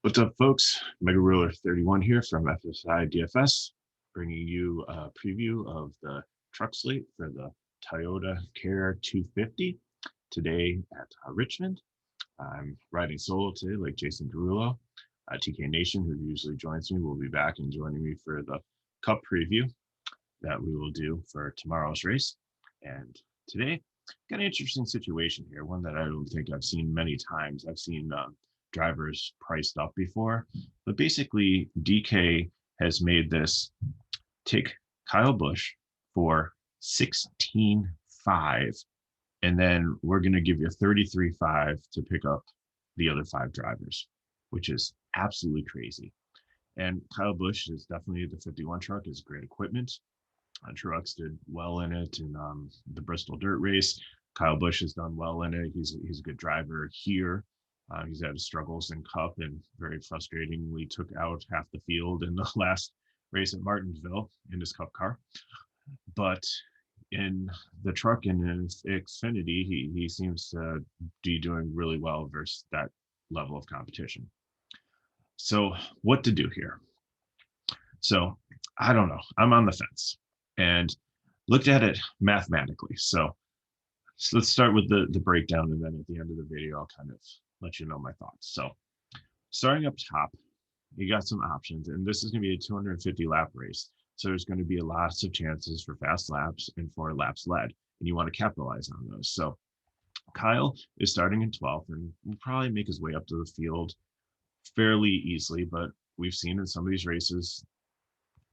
What's up, folks? Mega Ruler 31 here from FSI DFS, bringing you a preview of the truck slate for the Toyota Care 250 today at Richmond. I'm riding solo today, like Jason Derulo. TK Nation, who usually joins me, will be back and joining me for the Cup preview that we will do for tomorrow's race. And today, got an interesting situation here, one that I don't think I've seen many times. I've seen drivers priced up before, but basically DK has made this take Kyle Busch for 16.5, and then we're going to give you 33.5 to pick up the other 5 drivers, which is absolutely crazy. And Kyle Busch is definitely, the 51 truck is great equipment. Truex did well in it in the Bristol Dirt Race. Kyle Busch has done well in it. He's a good driver here. He's had struggles in Cup and very frustratingly took out half the field in the last race at Martinsville in his Cup car. But in the truck and in Xfinity, he seems to be doing really well versus that level of competition. So what to do here? So I don't know. I'm on the fence and looked at it mathematically. So let's start with the breakdown, and then at the end of the video, I'll kind of let you know my thoughts. So starting up top, you got some options, and this is going to be a 250 lap race. So there's going to be lots of chances for fast laps and for laps led, and you want to capitalize on those. So Kyle is starting in 12th and will probably make his way up to the field fairly easily, but we've seen in some of these races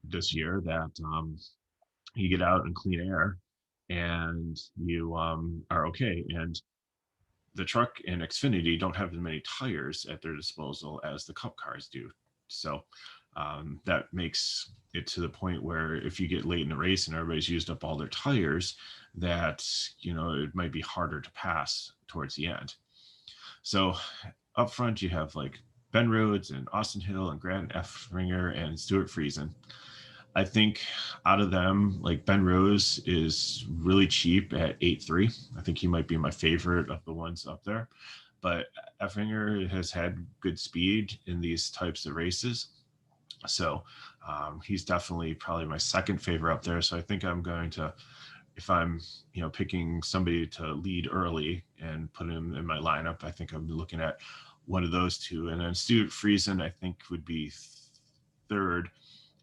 this year that you get out in clean air and you are okay. And the truck and Xfinity don't have as many tires at their disposal as the Cup cars do. So that makes it to the point where if you get late in the race and everybody's used up all their tires, that, it might be harder to pass towards the end. So up front, you have like Ben Rhodes and Austin Hill and Grant Effringer and Stuart Friesen. I think out of them, like Ben Rose is really cheap at 8.3. I think he might be my favorite of the ones up there. But Effringer has had good speed in these types of races. So he's definitely probably my second favorite up there. So I think I'm going to, if I'm, picking somebody to lead early and put him in my lineup, I think I'm looking at one of those two. And then Stuart Friesen, I think, would be third.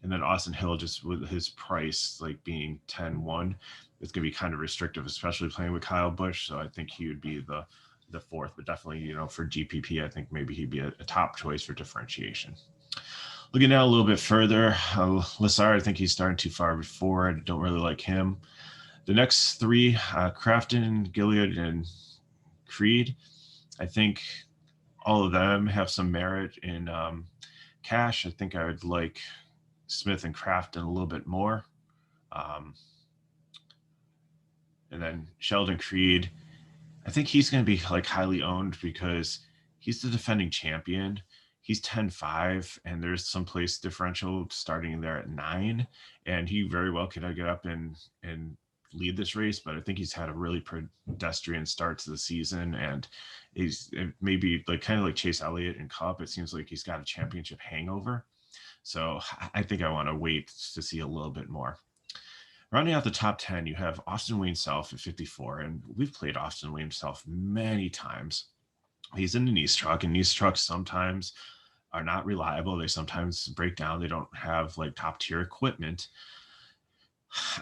And then Austin Hill, just with his price like being 10-1, it's going to be kind of restrictive, especially playing with Kyle Busch. So I think he would be the fourth, but definitely, for GPP, I think maybe he'd be a top choice for differentiation. Looking now a little bit further, Lassard, I think he's starting too far forward. I don't really like him. The next 3, Crafton, Gilliard, and Creed, I think all of them have some merit in cash. I think I would like Smith and Crafton a little bit more. And then Sheldon Creed, I think he's going to be like highly owned because he's the defending champion. He's 10.5, and there's some place differential starting there at 9, and he very well could get up and lead this race, but I think he's had a really pedestrian start to the season, and he's maybe like kind of like Chase Elliott in Cup. It seems like he's got a championship hangover. So I think I want to wait to see a little bit more. Rounding out the top 10, you have Austin Wayne Self at 54, and we've played Austin Wayne Self many times. He's in the Nice truck, and Nice trucks sometimes are not reliable. They sometimes break down. They don't have like top tier equipment.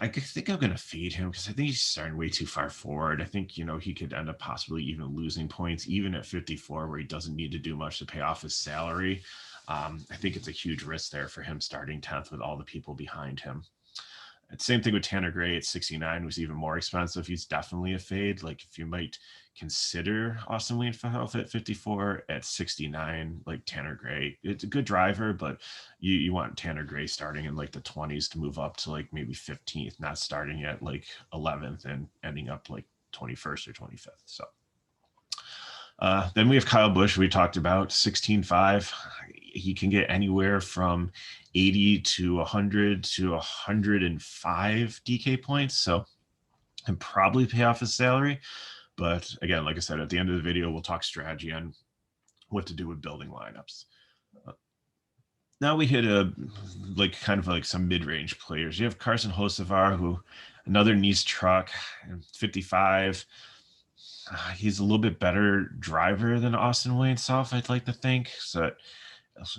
I think I'm going to fade him because I think he's starting way too far forward. I think, he could end up possibly even losing points, even at 54, where he doesn't need to do much to pay off his salary. I think it's a huge risk there for him starting 10th with all the people behind him. Same thing with Tanner Gray at 69, was even more expensive. He's definitely a fade. Like if you might consider Austin Wayne Self at 54, at 69, like Tanner Gray, it's a good driver, but you want Tanner Gray starting in like the 20s to move up to like maybe 15th, not starting at like 11th and ending up like 21st or 25th. So then we have Kyle Busch, we talked about 16.5. He can get anywhere from 80 to 100 to 105 DK points. So and probably pay off his salary. But again, like I said, at the end of the video, we'll talk strategy on what to do with building lineups. Now we hit a like kind of like some mid-range players. You have Carson Hocevar, who another nice truck, 55. He's a little bit better driver than Austin Wayne South, I'd like to think. So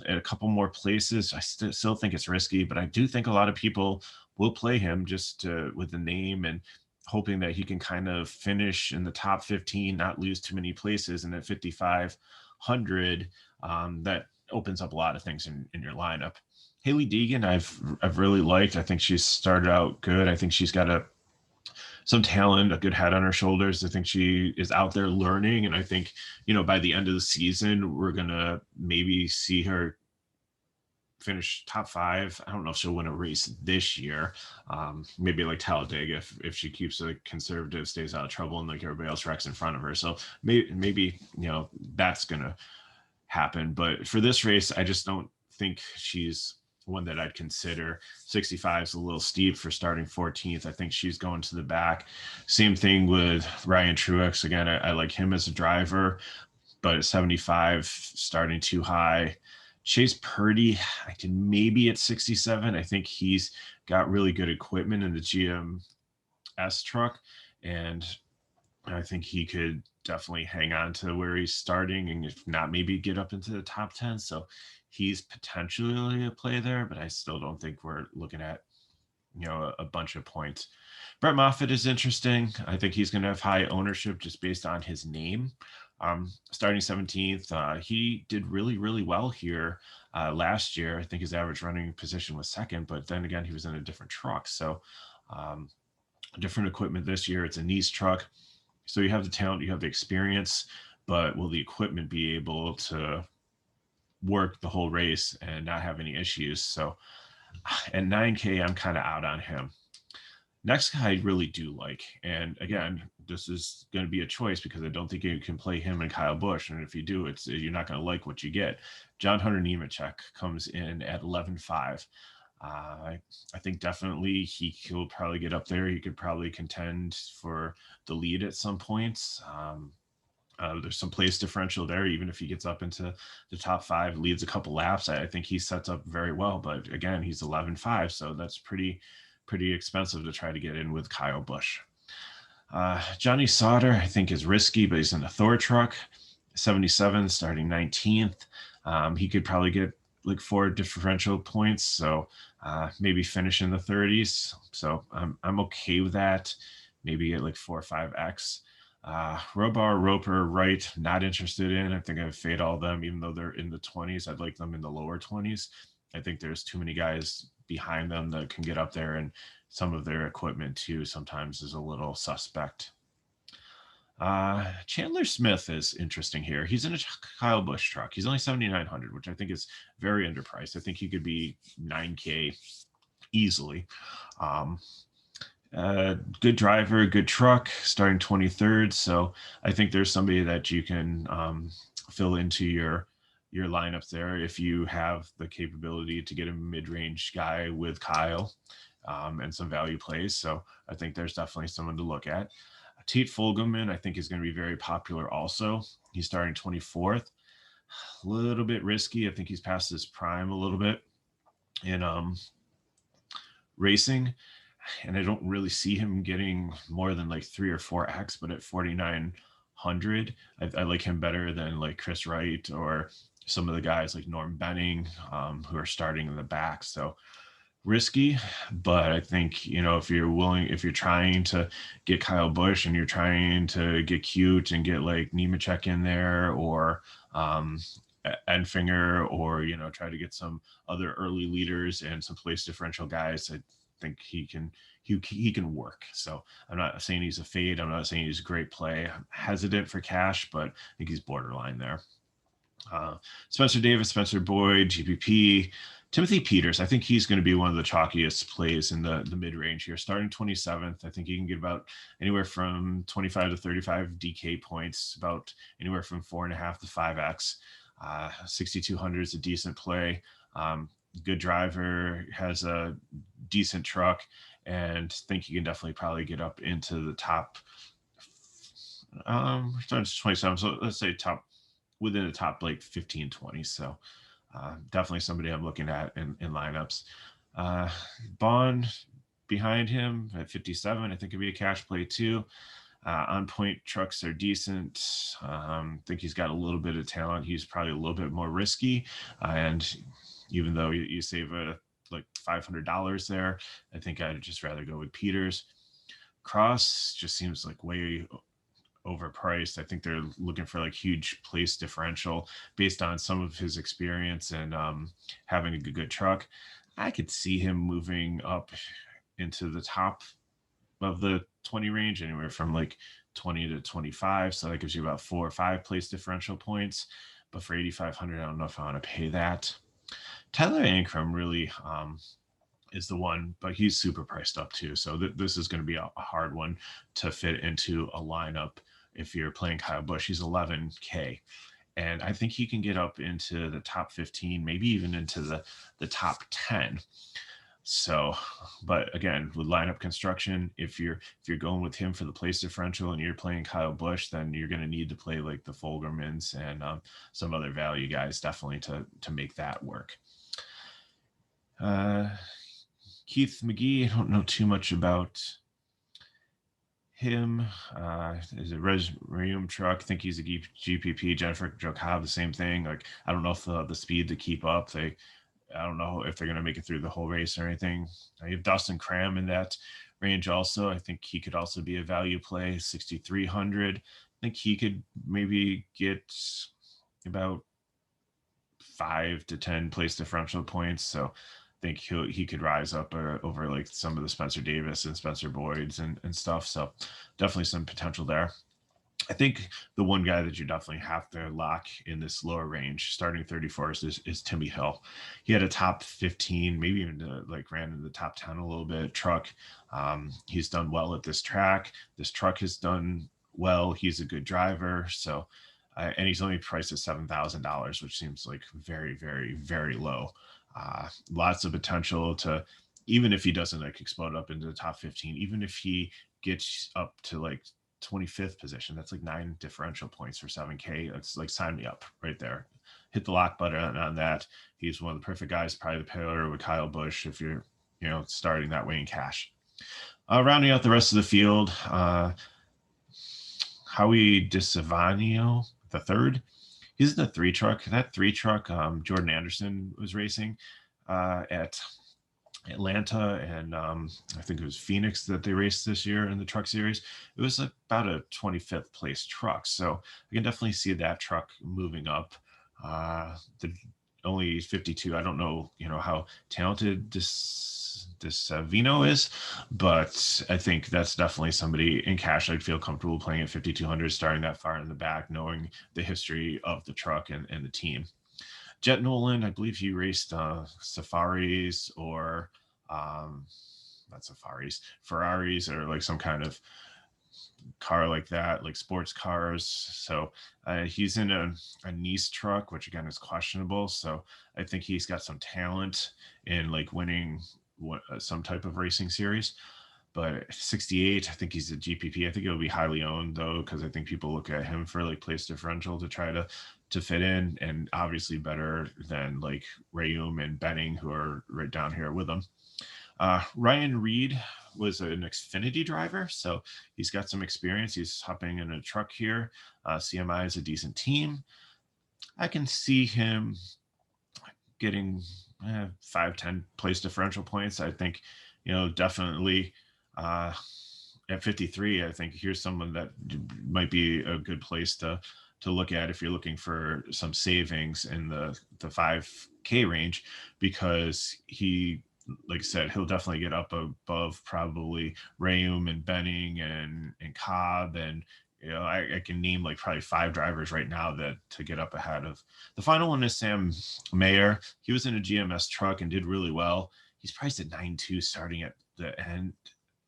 at a couple more places, I still think it's risky, but I do think a lot of people will play him just with the name and hoping that he can kind of finish in the top 15, not lose too many places. And at 5,500, that opens up a lot of things in your lineup. Haley Deegan, I've really liked. I think she's started out good. I think she's got some talent, a good head on her shoulders. I think she is out there learning, and I think by the end of the season, we're gonna maybe see her finish top 5. I don't know if she'll win a race this year. Maybe like Talladega if she keeps a conservative, stays out of trouble, and like everybody else wrecks in front of her. So maybe that's gonna happen. But for this race, I just don't think she's one that I'd consider. 65 is a little steep for starting 14th. I think she's going to the back. Same thing with Ryan Truex. Again, I like him as a driver, but at 75, starting too high. Chase Purdy, I can maybe at 67. I think he's got really good equipment in the GMS truck, and I think he could definitely hang on to where he's starting, and if not, maybe get up into the top 10. So he's potentially a play there, but I still don't think we're looking at a bunch of points. Brett Moffitt is interesting. I think he's going to have high ownership just based on his name. Starting 17th, he did really, really well here last year. I think his average running position was second, but then again, he was in a different truck. So different equipment this year. It's a nice truck. So you have the talent, you have the experience, but will the equipment be able to work the whole race and not have any issues? So at 9K, I'm kind of out on him. Next guy I really do like, and again, this is going to be a choice because I don't think you can play him and Kyle Busch, and if you do, you're not going to like what you get. John Hunter Nemechek comes in at 11.5. I think definitely he'll probably get up there. He could probably contend for the lead at some points. There's some place differential there, even if he gets up into the top 5, leads a couple laps. I think he sets up very well, but again, he's 11.5, so that's pretty expensive to try to get in with Kyle Busch. Johnny Sauter, I think, is risky, but he's in a Thor truck. 77, starting 19th. He could probably get like 4 differential points, so maybe finish in the 30s. So I'm okay with that. Maybe get like 4 or 5x. Robar, Roper, Wright, not interested in. I think I would fade all of them, even though they're in the 20s. I'd like them in the lower 20s. I think there's too many guys behind them that can get up there, and some of their equipment too sometimes is a little suspect. Chandler Smith is interesting here. He's in a Kyle Busch truck. He's only 7,900, which I think is very underpriced. I think he could be 9K easily. Good driver, good truck, starting 23rd. So I think there's somebody that you can fill into your lineup there if you have the capability to get a mid-range guy with Kyle and some value plays. So I think there's definitely someone to look at. Tate Fulgerman, I think, is going to be very popular also. He's starting 24th. A little bit risky. I think he's past his prime a little bit in racing. And I don't really see him getting more than like 3 or 4x, but at 4,900, I like him better than like Chris Wright or some of the guys like Norm Benning who are starting in the back. So risky, but I think, if you're trying to get Kyle Busch and you're trying to get cute and get like Nemechek in there or Enfinger or, try to get some other early leaders and some place differential guys, I think he can work. So I'm not saying he's a fade. I'm not saying he's a great play. I'm hesitant for cash, but I think he's borderline there. Spencer Davis, Spencer Boyd, GPP, Timothy Peters. I think he's going to be one of the chalkiest plays in the mid-range here. Starting 27th, I think he can get about anywhere from 25 to 35 DK points, about anywhere from 4.5 to 5x. 6,200 is a decent play. Good driver, has a decent truck, and think he can definitely probably get up into the top. Starting 27, so let's say within the top like 15, 20. So Definitely somebody I'm looking at in lineups. Bond behind him at 57, I think could be a cash play too. On point trucks are decent. Think he's got a little bit of talent. He's probably a little bit more risky. And even though you save like $500 there, I think I'd just rather go with Peters. Cross just seems like way overpriced. I think they're looking for like huge place differential based on some of his experience and having a good truck. I could see him moving up into the top of the 20 range, anywhere from like 20 to 25. So that gives you about 4 or 5 place differential points. But for 8,500, I don't know if I want to pay that. Tyler Ankrum really is the one, but he's super priced up too. So this is going to be a hard one to fit into a lineup if you're playing Kyle Busch. He's 11K. And I think he can get up into the top 15, maybe even into the top 10. So, but again, with lineup construction, if you're going with him for the place differential and you're playing Kyle Busch, then you're going to need to play like the Folgermans and some other value guys definitely to make that work. Keith McGee, I don't know too much about him. Is a Resume truck. I think he's a GPP. Jennifer Joe Cobb, the same thing. Like I don't know if the speed to keep up. I don't know if they're going to make it through the whole race or anything. You have Dustin Cram in that range also. I think he could also be a value play, 6,300. I think he could maybe get about 5 to 10 place differential points. So I think he could rise up over like some of the Spencer Davis and Spencer Boyds and stuff. So definitely some potential there. I think the one guy that you definitely have to lock in this lower range, starting 34th, is Timmy Hill. He had a top 15, maybe even like ran in the top 10 a little bit. Truck, he's done well at this track. This truck has done well. He's a good driver. So, and he's only priced at $7,000, which seems like very, very, very low. Lots of potential to, even if he doesn't like explode up into the top 15, even if he gets up to like 25th position, that's like 9 differential points for 7K. That's like sign me up right there. Hit the lock button on that. He's one of the perfect guys, probably the pair with Kyle Busch if you're starting that way in cash. Rounding out the rest of the field, Howie DeSavanio the third. He's in the 3 truck. That 3 truck, Jordan Anderson was racing at Atlanta and I think it was Phoenix that they raced this year in the truck series. It was about a 25th place truck. So I can definitely see that truck moving up. The only 52. I don't know, how talented this Vino is, but I think that's definitely somebody in cash I'd feel comfortable playing at 5,200, starting that far in the back, knowing the history of the truck and the team. Jet Nolan, I believe he raced Safaris or not Safaris, Ferraris or like some kind of car like that, like sports cars. So he's in a Nice truck, which again is questionable. So I think he's got some talent in like winning some type of racing series. But 68, I think he's a GPP. I think it'll be highly owned though, because I think people look at him for like place differential to try to fit in, and obviously better than like Rayum and Benning, who are right down here with him. Ryan Reed was an Xfinity driver, so he's got some experience. He's hopping in a truck here. CMI is a decent team. I can see him getting 5-10 place differential points. I think, definitely at 53, I think here's someone that might be a good place to look at if you're looking for some savings in the 5K range, because he, like I said, he'll definitely get up above probably Rayum and Benning and Cobb. And, I can name like probably 5 drivers right now that to get up ahead of. The final one is Sam Mayer. He was in a GMS truck and did really well. He's priced at 9.2 starting at the end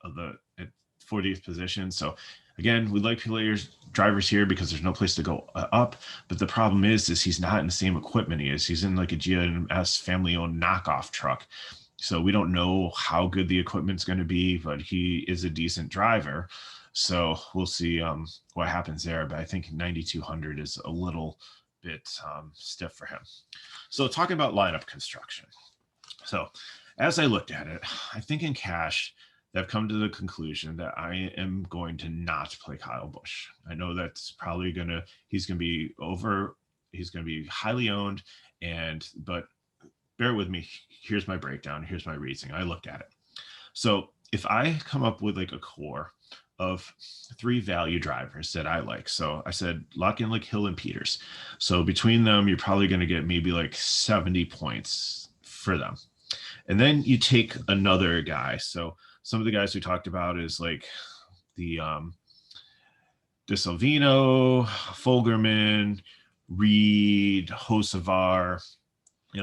of at 40th position. So again, we like players drivers here because there's no place to go up. But the problem is he's not in the same equipment he is. He's in like a GMS family-owned knockoff truck. So we don't know how good the equipment's going to be, but he is a decent driver. So we'll see what happens there. But I think 9,200 is a little bit stiff for him. So talking about lineup construction. So as I looked at it, I think in cash, I've come to the conclusion that I am going to not play Kyle Busch. I know that's probably he's going to be highly owned, but bear with me. Here's my breakdown. Here's my reasoning. I looked at it. So if I come up with like a core of 3 value drivers that I like, so I said lock in like Hill and Peters. So between them, you're probably going to get maybe like 70 points for them. And then you take another guy. So some of the guys we talked about is like the DeSalvino, Folgerman, Reed, Hocevar,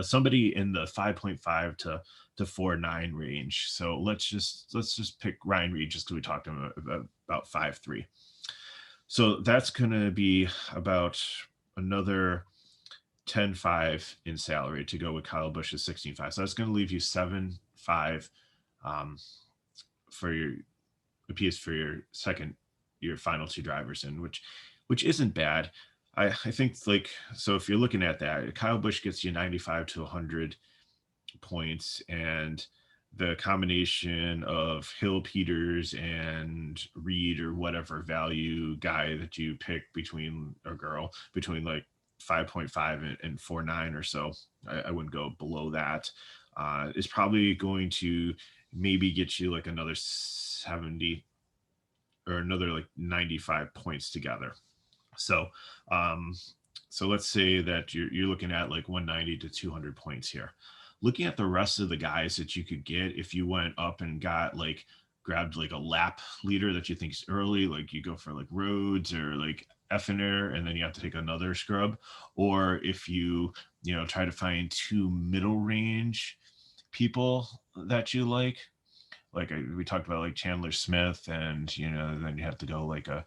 somebody in the 5.5 to 4.9 range. So let's just pick Ryan Reed just because we talked to him about 5.3. So that's going to be about another 10.5 in salary to go with Kyle Busch's 16.5. So that's going to leave you 7.5 for your apiece for your final 2 drivers in, which isn't bad. I think so if you're looking at that, Kyle Busch gets you 95 to 100 points, and the combination of Hill, Peters, and Reed or whatever value guy that you pick between like 5.5 and 4.9 or so, I wouldn't go below that, is probably going to maybe get you like another 70 or another like 95 points together. So let's say that you're looking at like 190 to 200 points here. Looking at the rest of the guys that you could get if you went up and grabbed like a lap leader that you think is early, like you go for like Rhodes or like Effiner, and then you have to take another scrub, or if you try to find 2 middle range people that you like we talked about like Chandler Smith, and then you have to go like a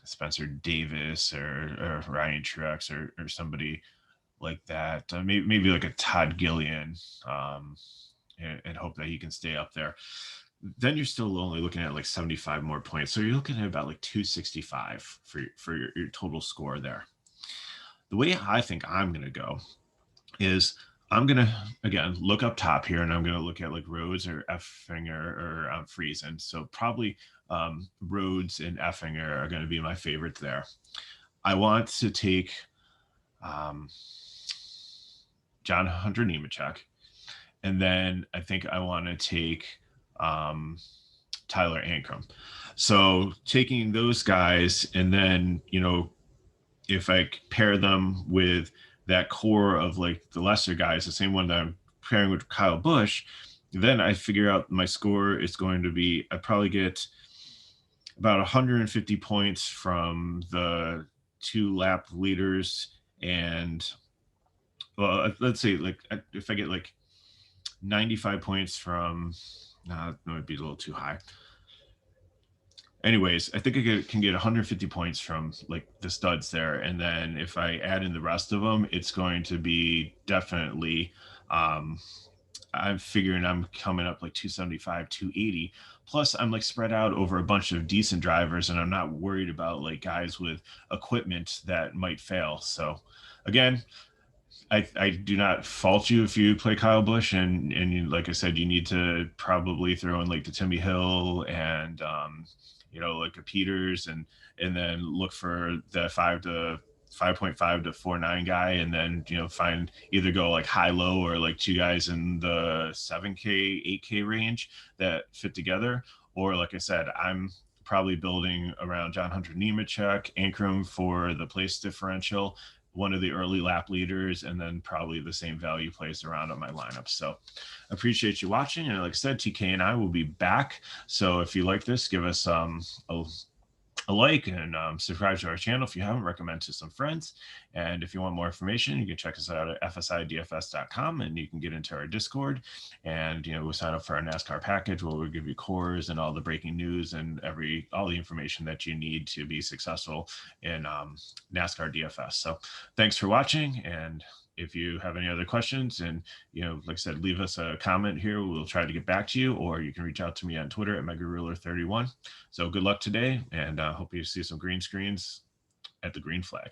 Spencer Davis or Ryan Truex or somebody like that, maybe like a Todd Gillian, and hope that he can stay up there. Then you're still only looking at like 75 more points, so you're looking at about like 265 for your total score there. The way I think I'm going to go is I'm going to, again, look up top here, and I'm going to look at like Rhodes or Effinger or Friesen. So probably Rhodes and Effinger are going to be my favorites there. I want to take John Hunter Nemechek, and then I think I want to take Tyler Ankrum. So taking those guys, and then if I pair them with that core of like the lesser guys, the same one that I'm pairing with Kyle Busch, then I figure out my score is going to be, I probably get about 150 points from the 2 lap leaders, and let's say like if I get like 95 points from, that might be a little too high. Anyways, I think I can get 150 points from like the studs there. And then if I add in the rest of them, it's going to be definitely, I'm figuring I'm coming up like 275, 280. Plus I'm like spread out over a bunch of decent drivers, and I'm not worried about like guys with equipment that might fail. So again, I do not fault you if you play Kyle Busch, and you, like I said, you need to probably throw in like the Timmy Hill and like a Peters, and then look for the 5.5 to 4.9 guy, and then find either go like high low or like 2 guys in the 7K 8K range that fit together. Or like I said, I'm probably building around John Hunter Nemechek, Ankrum for the place differential, one of the early lap leaders, and then probably the same value plays around on my lineup. So appreciate you watching. And like I said, TK and I will be back. So if you like this, give us a like and subscribe to our channel if you haven't, recommend to some friends. And if you want more information, you can check us out at fsidfs.com, and you can get into our Discord, and we'll sign up for our NASCAR package where we'll give you cores and all the breaking news and all the information that you need to be successful in NASCAR DFS. So thanks for watching, and if you have any other questions, and like I said, leave us a comment here. We'll try to get back to you, or you can reach out to me on Twitter at MegaRuler31. So good luck today, and hope you see some green screens at the green flag.